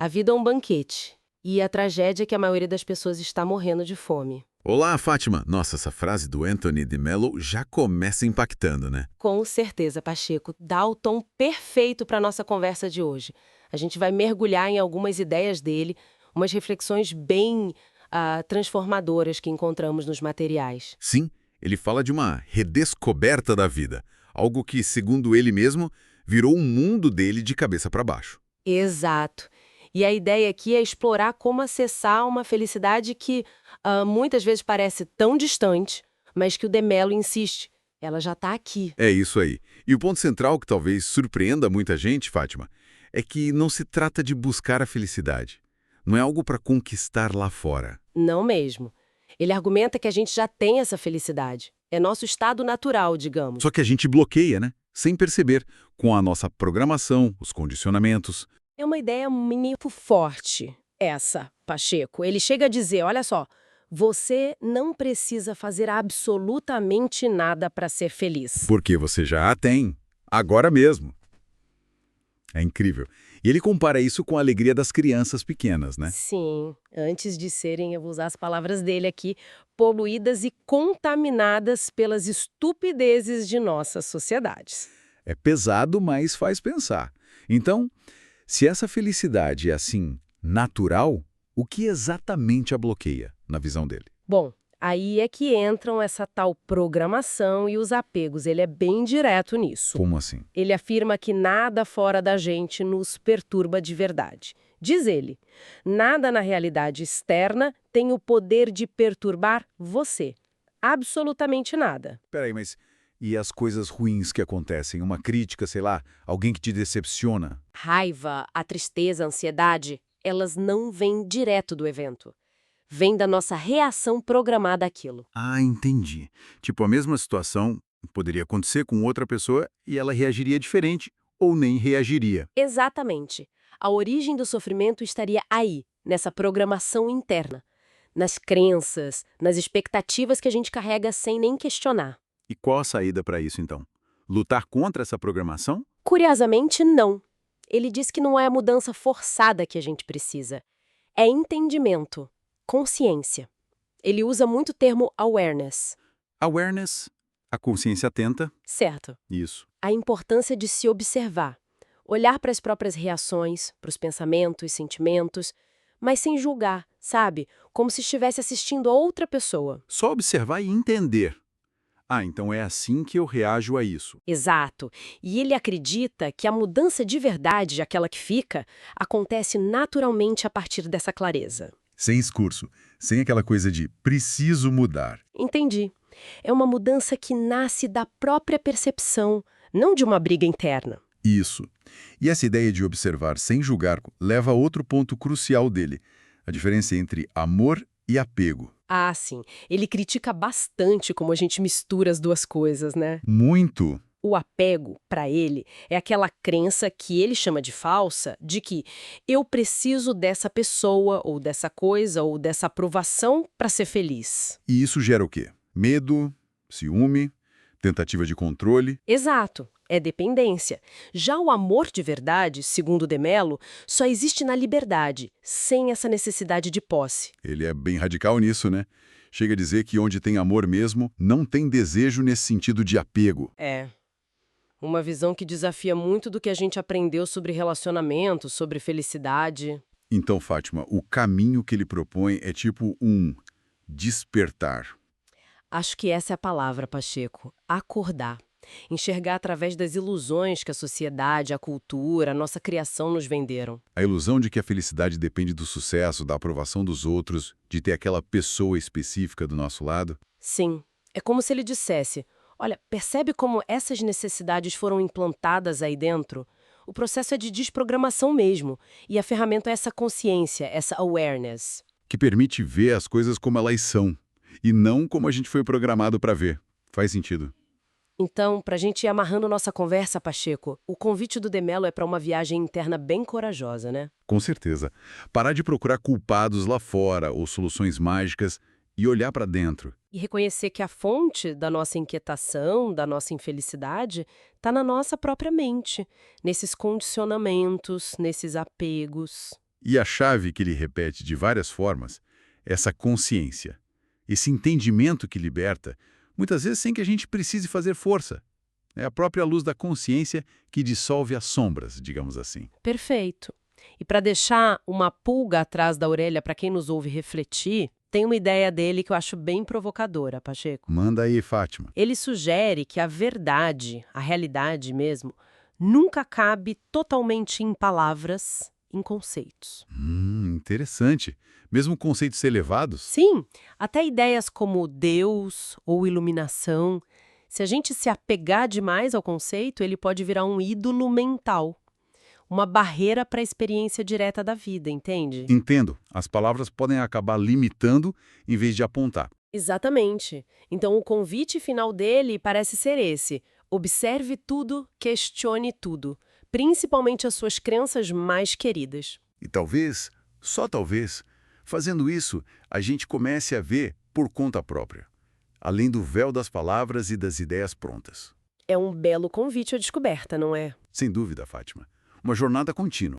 A vida é um banquete. E a tragédia é que a maioria das pessoas está morrendo de fome. Olá, Fátima. Nossa, essa frase do Anthony de Mello já começa impactando, né? Com certeza, Pacheco, dá o tom perfeito para a nossa conversa de hoje. A gente vai mergulhar em algumas ideias dele, umas reflexões bem transformadoras que encontramos nos materiais. Sim, ele fala de uma redescoberta da vida, algo que, segundo ele mesmo, virou o mundo dele de cabeça para baixo. Exato. E a ideia aqui é explorar como acessar uma felicidade que muitas vezes parece tão distante, mas que o De Mello insiste. Ela já está aqui. É isso aí. E o ponto central que talvez surpreenda muita gente, Fátima, é que não se trata de buscar a felicidade. Não é algo para conquistar lá fora. Não mesmo. Ele argumenta que a gente já tem essa felicidade. É nosso estado natural, digamos. Só que a gente bloqueia, né? Sem perceber, com a nossa programação, os condicionamentos. É uma ideia muito forte, essa, Pacheco. Ele chega a dizer, olha só, você não precisa fazer absolutamente nada para ser feliz. Porque você já a tem, agora mesmo. É incrível. E ele compara isso com a alegria das crianças pequenas, né? Sim, antes de serem, eu vou usar as palavras dele aqui, poluídas e contaminadas pelas estupidezes de nossas sociedades. É pesado, mas faz pensar. Então, se essa felicidade é assim, natural, o que exatamente a bloqueia, na visão dele? Bom, aí é que entram essa tal programação e os apegos. Ele é bem direto nisso. Como assim? Ele afirma que nada fora da gente nos perturba de verdade. Diz ele, nada na realidade externa tem o poder de perturbar você. Absolutamente nada. Peraí, mas e as coisas ruins que acontecem? Uma crítica, sei lá, alguém que te decepciona? Raiva, a tristeza, a ansiedade, elas não vêm direto do evento. Vêm da nossa reação programada àquilo. Ah, entendi. Tipo, a mesma situação poderia acontecer com outra pessoa e ela reagiria diferente ou nem reagiria. Exatamente. A origem do sofrimento estaria aí, nessa programação interna. Nas crenças, nas expectativas que a gente carrega sem nem questionar. E qual a saída para isso, então? Lutar contra essa programação? Curiosamente, não. Ele diz que não é a mudança forçada que a gente precisa. É entendimento, consciência. Ele usa muito o termo awareness. Awareness, a consciência atenta. Certo. Isso. A importância de se observar. Olhar para as próprias reações, para os pensamentos, sentimentos, mas sem julgar, sabe? Como se estivesse assistindo a outra pessoa. Só observar e entender. Ah, então é assim que eu reajo a isso. Exato. E ele acredita que a mudança de verdade, aquela que fica, acontece naturalmente a partir dessa clareza. Sem escurso, sem aquela coisa de preciso mudar. Entendi. É uma mudança que nasce da própria percepção, não de uma briga interna. Isso. E essa ideia de observar sem julgar leva a outro ponto crucial dele, a diferença entre amor e apego. Ah, sim. Ele critica bastante como a gente mistura as duas coisas, né? Muito. O apego, para ele, é aquela crença que ele chama de falsa, de que eu preciso dessa pessoa, ou dessa coisa, ou dessa aprovação para ser feliz. E isso gera o quê? Medo, ciúme, tentativa de controle. Exato, é dependência. Já o amor de verdade, segundo De Mello, só existe na liberdade, sem essa necessidade de posse. Ele é bem radical nisso, né? Chega a dizer que onde tem amor mesmo, não tem desejo nesse sentido de apego. É. Uma visão que desafia muito do que a gente aprendeu sobre relacionamento, sobre felicidade. Então, Fátima, o caminho que ele propõe é tipo um despertar. Acho que essa é a palavra, Pacheco. Acordar. Enxergar através das ilusões que a sociedade, a cultura, a nossa criação nos venderam. A ilusão de que a felicidade depende do sucesso, da aprovação dos outros, de ter aquela pessoa específica do nosso lado. Sim, é como se ele dissesse, olha, percebe como essas necessidades foram implantadas aí dentro? O processo é de desprogramação mesmo, e a ferramenta é essa consciência, essa awareness. Que permite ver as coisas como elas são, e não como a gente foi programado para ver. Faz sentido. Então, para a gente ir amarrando nossa conversa, Pacheco, o convite do De Mello é para uma viagem interna bem corajosa, né? Com certeza. Parar de procurar culpados lá fora ou soluções mágicas e olhar para dentro. E reconhecer que a fonte da nossa inquietação, da nossa infelicidade, está na nossa própria mente, nesses condicionamentos, nesses apegos. E a chave que ele repete de várias formas, essa consciência, esse entendimento que liberta, muitas vezes sem que a gente precise fazer força. É a própria luz da consciência que dissolve as sombras, digamos assim. Perfeito. E para deixar uma pulga atrás da orelha para quem nos ouve refletir, tem uma ideia dele que eu acho bem provocadora, Pacheco. Manda aí, Fátima. Ele sugere que a verdade, a realidade mesmo, nunca cabe totalmente em palavras, em conceitos. Interessante. Mesmo conceitos elevados? Sim, até ideias como Deus ou iluminação. Se a gente se apegar demais ao conceito, ele pode virar um ídolo mental. Uma barreira para a experiência direta da vida, entende? Entendo. As palavras podem acabar limitando em vez de apontar. Exatamente. Então o convite final dele parece ser esse: observe tudo, questione tudo, principalmente as suas crenças mais queridas. E talvez, só talvez, fazendo isso, a gente comece a ver por conta própria, além do véu das palavras e das ideias prontas. É um belo convite à descoberta, não é? Sem dúvida, Fátima. Uma jornada contínua.